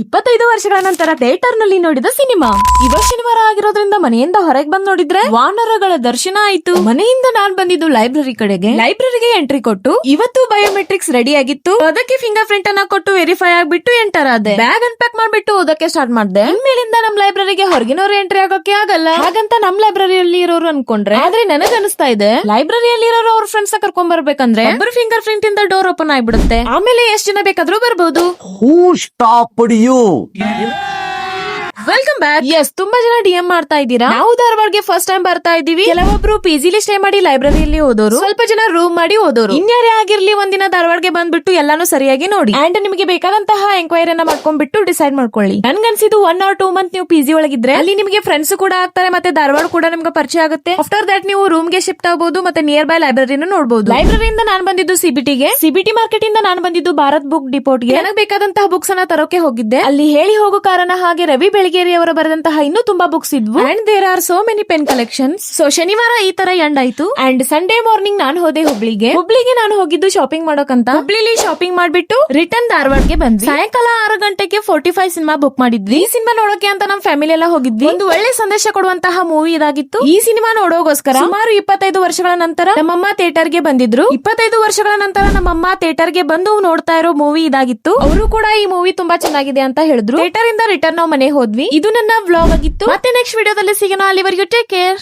25 ವರ್ಷಗಳ ನಂತರ ಥಿಯೇಟರ್ ನಲ್ಲಿ ನೋಡಿದ ಸಿನಿಮಾ. ಇವತ್ತು ಶನಿವಾರ ಆಗಿರೋದ್ರಿಂದ ಮನೆಯಿಂದ ಹೊರಗೆ ಬಂದ್ ನೋಡಿದ್ರೆ ವಾನರಗಳ ದರ್ಶನ ಆಯ್ತು. ಮನೆಯಿಂದ ನಾನ್ ಬಂದಿದ್ದು ಲೈಬ್ರರಿ ಕಡೆಗೆ. ಲೈಬ್ರರಿಗೆ ಎಂಟ್ರಿ ಕೊಟ್ಟು ಇವತ್ತು ಬಯೋಮೆಟ್ರಿಕ್ಸ್ ರೆಡಿ ಆಗಿತ್ತು. ಅದಕ್ಕೆ ಫಿಂಗರ್ ಪ್ರಿಂಟ್ ಅನ್ನ ಕೊಟ್ಟು ವೆರಿಫೈ ಆಗ್ಬಿಟ್ಟು ಎಂಟರ್ ಆದೆ. ಬ್ಯಾಗ್ ಅನ್ಪ್ಯಾಕ್ ಮಾಡ್ಬಿಟ್ಟು ಓದಕ್ಕೆ ಸ್ಟಾರ್ಟ್ ಮಾಡ್ದೆ. ಇನ್ಮೇಲಿಂದ ನಮ್ ಲೈಬ್ರರಿಗೆ ಹೊರಗಿನವ್ರು ಎಂಟ್ರಿ ಆಗೋಕೆ ಆಗಲ್ಲ ಹಾಗಂತ ನಮ್ ಲೈಬ್ರರಿಯಲ್ಲಿ ಇರೋರು ಅನ್ಕೊಂಡ್ರೆ, ಆದ್ರೆ ನನಗ್ ಅನಿಸ್ತಾ ಇದೆ ಲೈಬ್ರರಿಯಲ್ಲಿ ಇರೋರು ಅವ್ರ ಫ್ರೆಂಡ್ಸ್ ಕರ್ಕೊಂಡ್ ಬರ್ಬೇಕಂದ್ರೆ ಒಬ್ಬರು ಫಿಂಗರ್ ಪ್ರಿಂಟ್ ಇಂದ ಡೋರ್ ಓಪನ್ ಆಗ್ಬಿಡುತ್ತೆ. ಆಮೇಲೆ ಎಷ್ಟ್ ಜನ ಬೇಕಾದ್ರೂ ಬರ್ಬೋದು. Who stopped you? Welcome back. Yes, ತುಂಬಾ ಜನ ಡಿಎಂ ಮಾಡ್ತಾ ಇದ್ದೀರಾ. ನಾವು ಧಾರವಾಡಗೆ ಫಸ್ಟ್ ಟೈಮ್ ಬರ್ತಾ ಇದೀವಿ. ಕೆಲವೊಬ್ರು ಪಿಜಿಲಿ ಸ್ಟೇ ಮಾಡಿ ಲೈಬ್ರರಿಯಲ್ಲಿ ಓದೋರು, ಸ್ವಲ್ಪ ಜನ ರೂಮ್ ಮಾಡಿ ಓದೋರು. ಇನ್ಯಾರೇ ಆಗಿರ್ಲಿ ಒಂದಿನ ಧಾರವಾಡಗೆ ಬಂದ್ಬಿಟ್ಟು ಎಲ್ಲಾನು ಸರಿಯಾಗಿ ನೋಡಿ ಅಂಡ್ ನಿಮಗೆ ಬೇಕಾದಂತಹ ಎಂಕ್ವೈರಿಯನ್ನ ಮಾಡ್ಕೊಂಡ್ಬಿಟ್ಟು ಡಿಸೈಡ್ ಮಾಡ್ಕೊಳ್ಳಿ. ನನ್ಗನ್ಸಿದ್ದು 1 or 2 ಮಂತ್ ನೀವು ಪಿಜಿ ಒಳಗಿದ್ರೆ ಅಲ್ಲಿ ನಿಮಗೆ ಫ್ರೆಂಡ್ಸ್ ಕೂಡ ಆಗ್ತಾರೆ, ಮತ್ತೆ ಧಾರವಾಡ ಕೂಡ ನಿಮ್ಗೆ ಪರಿಚಯ ಆಗುತ್ತೆ. ಆಫ್ಟರ್ ದಟ್ ನೀವು ರೂಮ್ ಗೆ ಶಿಫ್ಟ್ ಆಗಬಹುದು, ಮತ್ತೆ ನಿಯರ್ ಬೈ ಲೈಬ್ರರಿನ ನೋಡಬಹುದು. ಲೈಬ್ರರಿಯಿಂದ ನಾನು ಬಂದಿದ್ದು ಸಿಬಿಟಿಗೆ, ಸಿಬಿಟಿ ಮಾರ್ಕೆಟ್ ಇಂದ ನಾನು ಬಂದಿದ್ದು ಭಾರತ್ ಬುಕ್ ಡಿಪೋಟ್ಗೆ. ನನಗೆ ಬೇಕಾದಂತಹ ಬುಕ್ಸ್ ಅನ್ನ ತರೋಕೆ ಹೋಗಿದ್ದೆ. ಅಲ್ಲಿ ಹೇಳಿ ಹೋಗೋ ಕಾರಣ ಹಾಗೆ ರವಿ ಬೆಳಗೇರಿ ಅವರ ಬರೆದಂತಹ ಇನ್ನೂ ತುಂಬಾ ಬುಕ್ಸ್ ಇದ್ವು and there are so many pen collections. So ಶನಿವಾರ ಈ ತರ ಎಂಡ್ ಆಯ್ತು ಅಂಡ್ ಸಂಡೇ ಮಾರ್ನಿಂಗ್ ನಾನು ಹೋದೆ ಹುಬ್ಳಿಗೆ. ನಾನು ಹೋಗಿದ್ದು ಶಾಪಿಂಗ್ ಮಾಡೋಕಂತ. ಹುಬ್ಳಿಲಿ ಶಾಪಿಂಗ್ ಮಾಡ್ಬಿಟ್ಟು ರಿಟರ್ನ್ ಧಾರವಾಡಗೆ ಬಂದ್ವಿ. ಸಾಯಂಕಾಲ 6 ಗಂಟೆಗೆ 45 ಸಿನಿಮಾ ಬುಕ್ ಮಾಡಿದ್ವಿ. ಈ ಸಿನಿಮಾ ನೋಡೋಕೆ ಅಂತ ನಮ್ ಫ್ಯಾಮಿಲಿ ಎಲ್ಲ ಹೋಗಿದ್ವಿ. ಒಂದು ಒಳ್ಳೆ ಸಂದೇಶ ಕೊಡುವಂತಹ ಮೂವಿ ಇದಾಗಿತ್ತು. ಈ ಸಿನಿಮಾ ನೋಡೋಗೋಸ್ಕರ ಸುಮಾರು 25 ವರ್ಷಗಳ ನಂತರ ನಮ್ಮಮ್ಮ ಥಿಯೇಟರ್ ಗೆ ಬಂದಿದ್ರು. 25 ವರ್ಷಗಳ ನಂತರ ನಮ್ಮಮ್ಮ ಥಿಯೇಟರ್ ಗೆ ಬಂದು ನೋಡ್ತಾ ಇರೋ ಮೂವಿ ಇದಾಗಿತ್ತು. ಅವರು ಕೂಡ ಈ ಮೂವಿ ತುಂಬಾ ಚೆನ್ನಾಗಿದೆ ಅಂತ ಹೇಳಿದ್ರು. ಥಿಯೇಟರ್ ಇಂದ ರಿಟರ್ನ್ ನಾವು ಮನೆ ಹೋದ್ವಿ. ಇದು ನನ್ನ ವ್ಲಾಗ್ ಆಗಿತ್ತು. ಮತ್ತೆ ನೆಕ್ಸ್ಟ್ ವಿಡಿಯೋದಲ್ಲಿ ಸಿಗೋಣ. ಅಲ್ಲಿವರೆಗೂ ಟೇಕ್ ಕೇರ್.